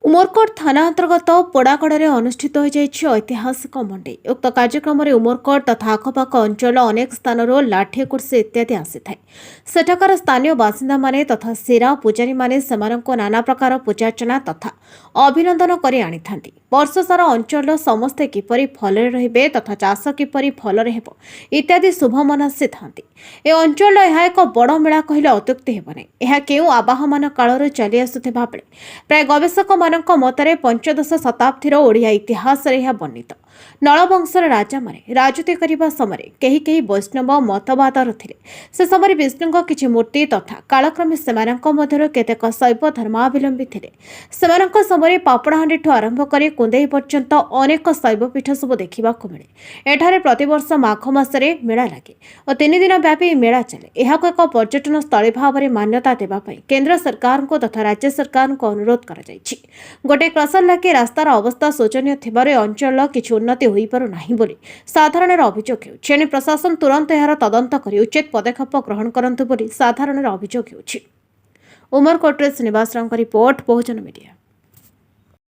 उमरकोट थाना अंतर्गत पोड़ागढ़ अनुष्ठित ऐतिहासिक मंडी। उक्त कार्यक्रम उमरकोट तथा आखपाख अंचल अनेक स्थान लाठी कुर्सी इत्यादि आसी था। सेठाकार स्थानीय बासिंदा माने तथा सिरा पूजारी माने नाना प्रकार पूजार्चना तथा अभिनंदन करी आनी थांती। वर्ष सारा अंचल समस्ते किपरि भलरे रहिबे तथा चाष किपरि भलरे हेबो इत्यादि शुभ मनासी थांती। ए अंचल यह एक बड़ मेला कहले अत्युक्ति हेबनी। यह केउ आवाहमान कालर चली आसुथिबा बेले प्राय गवेषक मानक मतरे पंचदश शताब्दीर ओडिया इतिहास वर्णित। नलवंशर राजा माने राजनीति करने समय कहीं कहीं वैष्णव मतवादर थिले। से समय विष्णु किछि मूर्ति तथा कालक्रमे सेमानक मध्यरु केतेक शैव धर्मावलंबी थिले। सेमानक समय पापड़ाहांडी ठू आरंभ करी कुंदेई पर्यंत अनेक शैव पीठ सब देखिबाकु मिले। एठारे प्रतिवर्ष माघ मासरे मेला लागे और 3 दिन व्यापी मेला चले। एहाको एक पर्यटन स्थली भाव में मान्यता देबा पई केंद्र सरकार को तथा राज्य सरकार को अनुरोध करा जायछि। गोटे क्रसर लागे रास्तार अवस्था शोचनीय थिबारे अंचल किछि उन्नति होई पारु नाही बोली साधारण अभियोग हेउछि। एने प्रशासन तुरंत एहार तदंत करी उचित पदक्षेप ग्रहण करंतु बोली साधारण अभियोग हेउछि। उमरकोटरे श्रीनिवास रावଙ୍କ रिपोर्ट बहुजन मीडिया।